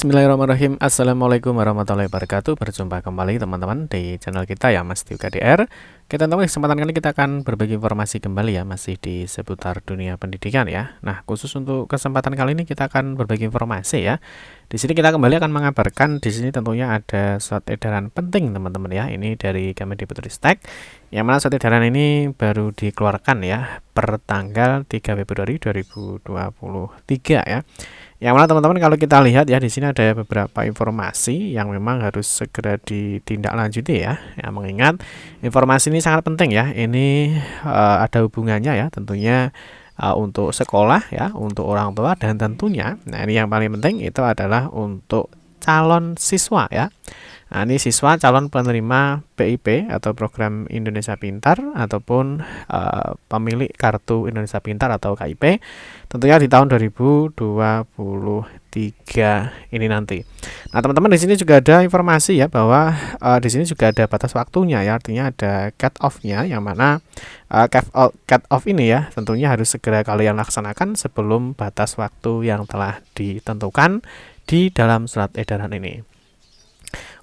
Bismillahirrahmanirrahim. Assalamualaikum warahmatullahi wabarakatuh. Berjumpa kembali teman-teman di channel kita ya, Mas Tiu KDR. Kita tahu kesempatan kali kita akan berbagi informasi kembali ya, masih di seputar dunia pendidikan ya. Nah, khusus untuk kesempatan kali ini kita akan berbagi informasi ya. Di sini kita kembali akan mengabarkan, di sini tentunya ada surat edaran penting teman-teman ya. Ini dari Kemendikbudristek, yang mana surat edaran ini baru dikeluarkan ya per tanggal 3 Februari 2023 ya. Yang mana teman-teman kalau kita lihat ya, di sini ada beberapa informasi yang memang harus segera ditindaklanjuti ya. Ya, mengingat informasi ini sangat penting ya. Ini ada hubungannya ya tentunya untuk sekolah ya, untuk orang tua, dan tentunya nah ini yang paling penting itu adalah untuk calon siswa ya. Nah, ini siswa calon penerima PIP atau program Indonesia Pintar ataupun pemilik kartu Indonesia Pintar atau KIP tentunya di tahun 2023 ini nanti. Nah, teman-teman di sini juga ada informasi ya bahwa di sini juga ada batas waktunya ya, artinya ada cut off-nya, yang mana cut off ini ya tentunya harus segera kalian laksanakan sebelum batas waktu yang telah ditentukan di dalam surat edaran ini.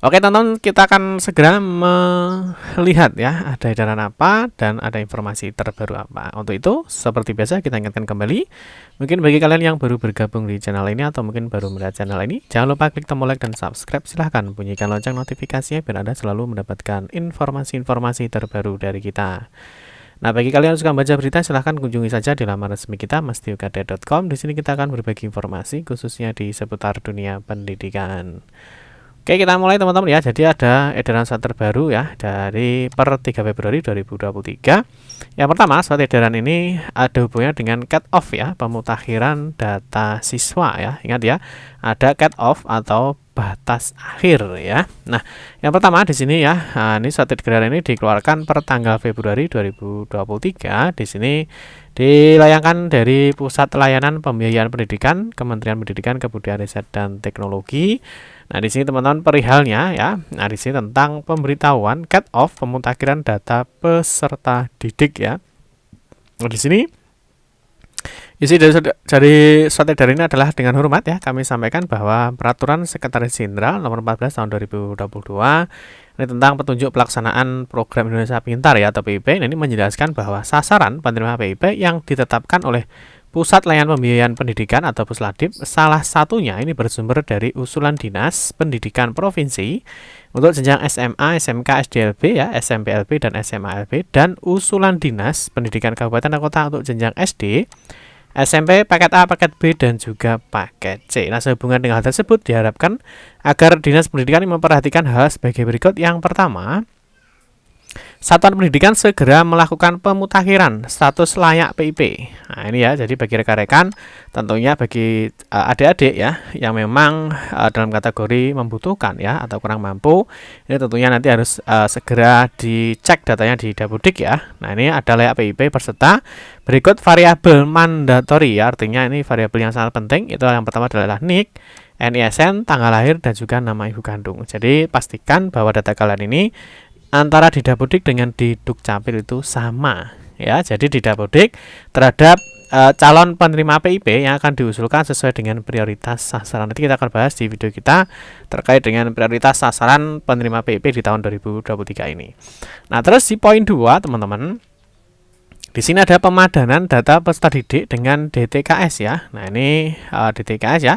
Oke teman-teman, kita akan segera melihat ya ada edaran apa dan ada informasi terbaru apa. Untuk itu, seperti biasa kita ingatkan kembali, mungkin bagi kalian yang baru bergabung di channel ini atau mungkin baru melihat channel ini, jangan lupa klik tombol like dan subscribe. Silahkan bunyikan lonceng notifikasinya biar Anda selalu mendapatkan informasi-informasi terbaru dari kita. Nah, bagi kalian yang suka baca berita, silahkan kunjungi saja di laman resmi kita, mastiukd.com. Di sini kita akan berbagi informasi khususnya di seputar dunia pendidikan. Oke, kita mulai teman-teman ya. Jadi ada edaran surat terbaru ya dari per 3 Februari 2023. Yang pertama, surat edaran ini ada hubungannya dengan cut off ya, pemutakhiran data siswa ya. Ingat ya, ada cut off atau batas akhir ya. Nah, yang pertama di sini ya, ini surat edaran ini dikeluarkan per tanggal Februari 2023. Di sini dilayangkan dari Pusat Layanan Pembiayaan Pendidikan, Kementerian Pendidikan, Kebudayaan, Riset dan Teknologi. Nah, di sini teman-teman perihalnya ya. Nah, di sini tentang pemberitahuan cut off pemutakhiran data peserta didik ya. Nah, di sini isi dari surat edaran ini adalah dengan hormat ya, kami sampaikan bahwa Peraturan Sekretaris Jenderal Nomor 14 Tahun 2022 ini tentang petunjuk pelaksanaan program Indonesia Pintar ya atau PIP ini menjelaskan bahwa sasaran penerima PIP yang ditetapkan oleh Pusat Layanan Pembiayaan Pendidikan atau Pusladip, salah satunya ini bersumber dari usulan Dinas Pendidikan Provinsi untuk jenjang SMA, SMK, SDLB ya, SMPLB dan SMALB, dan usulan Dinas Pendidikan Kabupaten dan Kota untuk jenjang SD, SMP, paket A, paket B, dan juga paket C. Nah, sehubungan dengan hal tersebut diharapkan agar Dinas Pendidikan memperhatikan hal sebagai berikut. Yang pertama, Satuan Pendidikan segera melakukan pemutakhiran status layak PIP. Nah, ini ya, jadi bagi rekan-rekan, tentunya bagi adik-adik ya, yang memang dalam kategori membutuhkan ya, atau kurang mampu, ini tentunya nanti harus segera dicek datanya di Dapodik ya. Nah, ini ada layak PIP berserta berikut variabel mandatori ya, artinya ini variabel yang sangat penting. Itu yang pertama adalah NIK, NISN, tanggal lahir, dan juga nama ibu kandung. Jadi, pastikan bahwa data kalian ini antara di Dapodik dengan di Dukcapil itu sama ya. Jadi di Dapodik terhadap calon penerima PIP yang akan diusulkan sesuai dengan prioritas sasaran. Nanti kita akan bahas di video kita terkait dengan prioritas sasaran penerima PIP di tahun 2023 ini. Nah, terus di poin 2 teman-teman, di sini ada pemadanan data peserta didik dengan DTKS ya. Nah, ini DTKS ya.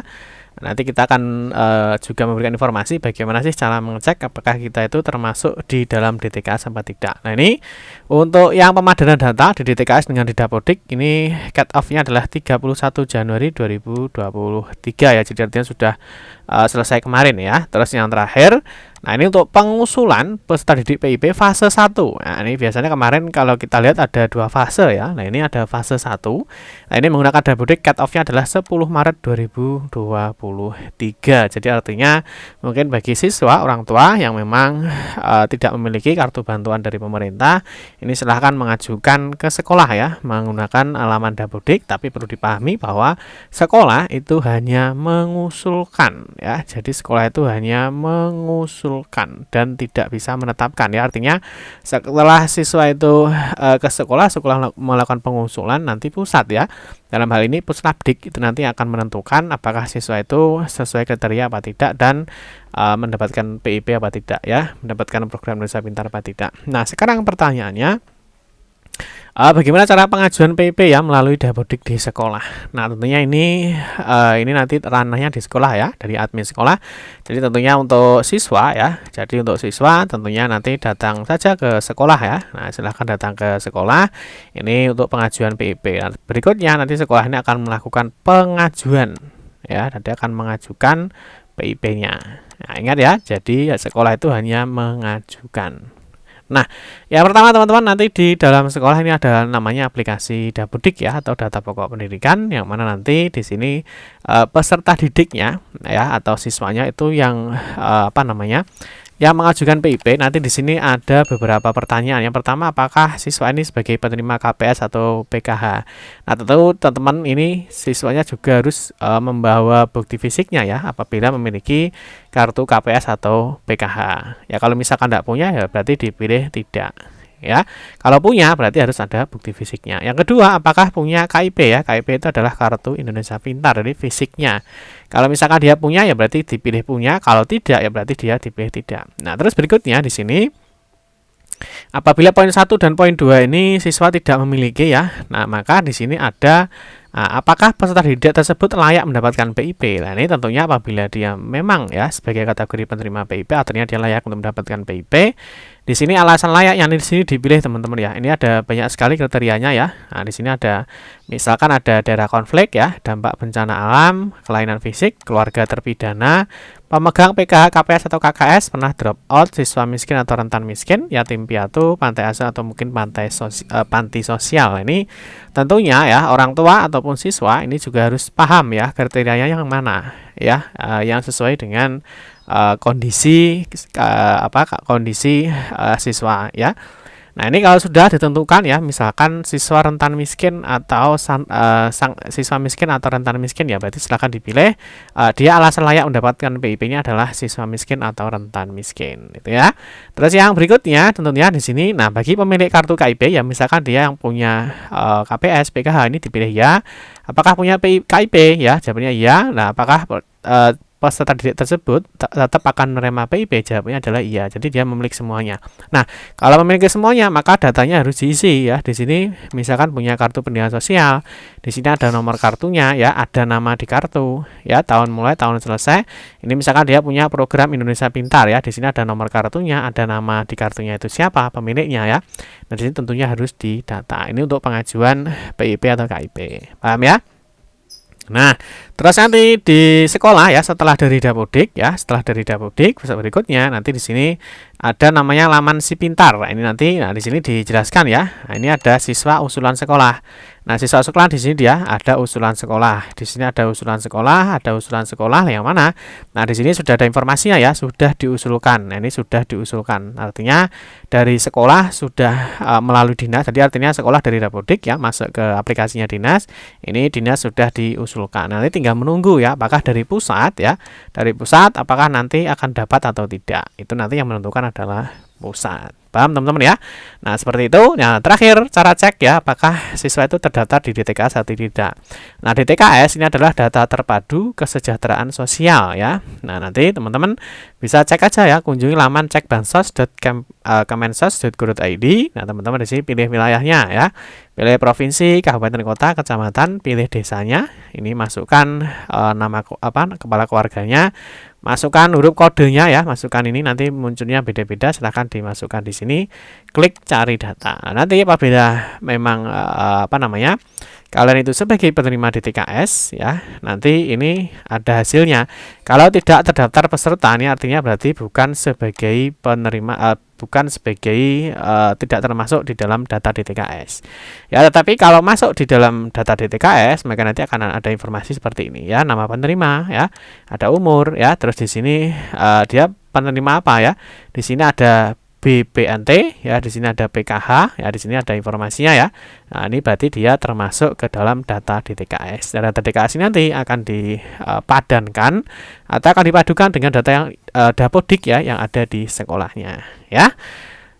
Nanti kita akan juga memberikan informasi bagaimana sih cara mengecek apakah kita itu termasuk di dalam DTKS apa tidak. Nah, ini untuk yang pemadanan data di DTKS dengan di Dapodik, ini cut off-nya adalah 31 Januari 2023 ya. Jadi artinya sudah selesai kemarin ya. Terus yang terakhir, nah ini untuk pengusulan peserta didik PIP fase 1. Nah, ini biasanya kemarin kalau kita lihat ada 2 fase ya. Nah, ini ada fase 1. Nah, ini menggunakan Dapodik, cut off-nya adalah 10 Maret 2023. Jadi artinya mungkin bagi siswa orang tua yang memang tidak memiliki kartu bantuan dari pemerintah, ini silahkan mengajukan ke sekolah ya menggunakan alaman Dapodik, tapi perlu dipahami bahwa sekolah itu hanya mengusulkan ya. Jadi sekolah itu hanya mengusulkan mengusulkan dan tidak bisa menetapkan ya. Artinya setelah siswa itu ke sekolah melakukan pengusulan, nanti pusat ya, dalam hal ini Pusnapdik itu nanti akan menentukan apakah siswa itu sesuai kriteria apa tidak dan mendapatkan PIP apa tidak ya, mendapatkan program Indonesia Pintar apa tidak. Nah, sekarang pertanyaannya, bagaimana cara pengajuan PIP ya melalui Dapodik di sekolah? Nah, tentunya ini nanti ranahnya di sekolah ya, dari admin sekolah. Jadi tentunya untuk siswa ya. Jadi untuk siswa tentunya nanti datang saja ke sekolah ya. Nah, silahkan datang ke sekolah. Ini untuk pengajuan PIP. Nah, berikutnya nanti sekolah ini akan melakukan pengajuan ya. Nanti akan mengajukan PIP-nya. Nah, ingat ya. Jadi sekolah itu hanya mengajukan. Nah, yang pertama teman-teman, nanti di dalam sekolah ini ada namanya aplikasi Dapodik ya, atau data pokok pendidikan, yang mana nanti di sini peserta didiknya ya atau siswanya itu yang yang mengajukan PIP. Nanti di sini ada beberapa pertanyaan. Yang pertama, apakah siswa ini sebagai penerima KPS atau PKH? Nah, tentu teman-teman ini siswanya juga harus membawa bukti fisiknya ya, apabila memiliki kartu KPS atau PKH. Ya, kalau misalkan tidak punya ya berarti dipilih tidak. Ya, kalau punya berarti harus ada bukti fisiknya. Yang kedua, apakah punya KIP ya? KIP itu adalah kartu Indonesia Pintar, jadi fisiknya. Kalau misalkan dia punya ya berarti dipilih punya, kalau tidak ya berarti dia dipilih tidak. Nah, terus berikutnya di sini, apabila poin 1 dan poin 2 ini siswa tidak memiliki ya. Nah, maka di sini ada apakah peserta didik tersebut layak mendapatkan PIP? Nah, ini tentunya apabila dia memang ya sebagai kategori penerima PIP, artinya dia layak untuk mendapatkan PIP. Di sini alasan layak yang di sini dipilih teman-teman ya. Ini ada banyak sekali kriterianya ya. Nah, di sini ada misalkan ada daerah konflik ya, dampak bencana alam, kelainan fisik, keluarga terpidana, pemegang PKH, KPS atau KKS, pernah drop out, siswa miskin atau rentan miskin, yatim piatu, pantai asuhan atau mungkin panti sosial. Ini tentunya ya orang tua ataupun siswa ini juga harus paham ya kriterianya yang mana ya, yang sesuai dengan kondisi siswa ya. Nah, ini kalau sudah ditentukan ya, misalkan siswa rentan miskin atau siswa miskin atau rentan miskin ya, berarti silakan dipilih dia alasan layak mendapatkan PIP-nya adalah siswa miskin atau rentan miskin, gitu ya. Terus yang berikutnya tentunya di sini, nah bagi pemilik kartu KIP ya, misalkan dia yang punya KPS, PKH ini dipilih ya. Apakah punya KIP ya? Jawabannya iya. Nah, apakah peserta didik tersebut tetap akan menerima PIP? Jawabannya adalah iya. Jadi dia memiliki semuanya. Nah, kalau memiliki semuanya, maka datanya harus diisi ya. Di sini misalkan punya kartu pendidikan sosial, di sini ada nomor kartunya ya, ada nama di kartu ya, tahun mulai, tahun selesai. Ini misalkan dia punya program Indonesia Pintar ya, di sini ada nomor kartunya, ada nama di kartunya itu siapa pemiliknya ya. Nah, di sini tentunya harus didata. Ini untuk pengajuan PIP atau KIP. Paham ya? Nah, terus nanti di sekolah ya, setelah dari Dapodik ya, berikutnya nanti di sini ada namanya laman Si Pintar. Nah, ini nanti di sini dijelaskan ya. Nah, ini ada siswa usulan sekolah. Nah, siswa sekolah di sini dia ada usulan sekolah. Di sini ada usulan sekolah yang mana? Nah, di sini sudah ada informasinya ya, sudah diusulkan. Nah, ini sudah diusulkan. Artinya dari sekolah sudah melalui dinas. Jadi artinya sekolah dari Dapodik ya masuk ke aplikasinya dinas. Ini dinas sudah diusulkan. Nanti tinggal menunggu ya, apakah dari pusat ya. Dari pusat apakah nanti akan dapat atau tidak. Itu nanti yang menentukan adalah pusat. Paham teman-teman ya? Nah, seperti itu. Nah, terakhir cara cek ya apakah siswa itu terdaftar di DTKS atau tidak. Nah, DTKS ini adalah data terpadu kesejahteraan sosial ya. Nah, nanti teman-teman bisa cek aja ya, kunjungi laman cekbansos.kemensos.go.id. Nah, teman-teman di sini pilih wilayahnya ya. Pilih provinsi, kabupaten, kota, kecamatan, pilih desanya. Ini masukkan nama kepala keluarganya. Masukkan huruf kodenya ya, masukkan ini nanti munculnya beda-beda, silahkan dimasukkan di sini, klik cari data. Nanti apabila memang kalian itu sebagai penerima DTKS ya, nanti ini ada hasilnya. Kalau tidak terdaftar peserta ini artinya berarti bukan sebagai penerima, tidak termasuk di dalam data DTKS. Ya, tetapi kalau masuk di dalam data DTKS, maka nanti akan ada informasi seperti ini ya, nama penerima ya, ada umur ya, terus di sini dia penerima apa ya. Di sini ada BPNT ya, di sini ada PKH ya, di sini ada informasinya ya. Nah, ini berarti dia termasuk ke dalam data DTKS. Dan data DTKS ini nanti akan dipadankan atau akan dipadukan dengan data yang Dapodik ya yang ada di sekolahnya ya.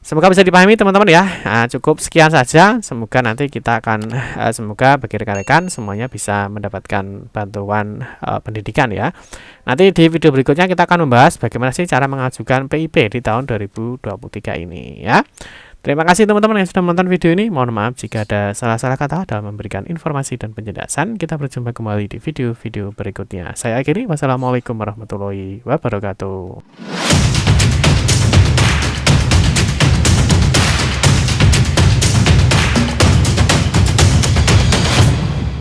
Semoga bisa dipahami teman-teman ya. Nah, cukup sekian saja. Semoga nanti kita akan semoga bagi rekan-rekan semuanya bisa mendapatkan bantuan pendidikan ya. Nanti di video berikutnya kita akan membahas bagaimana sih cara mengajukan PIP di tahun 2023 ini ya. Terima kasih teman-teman yang sudah menonton video ini. Mohon maaf jika ada salah-salah kata dalam memberikan informasi dan penjelasan. Kita berjumpa kembali di video-video berikutnya. Saya akhiri. Wassalamualaikum warahmatullahi wabarakatuh.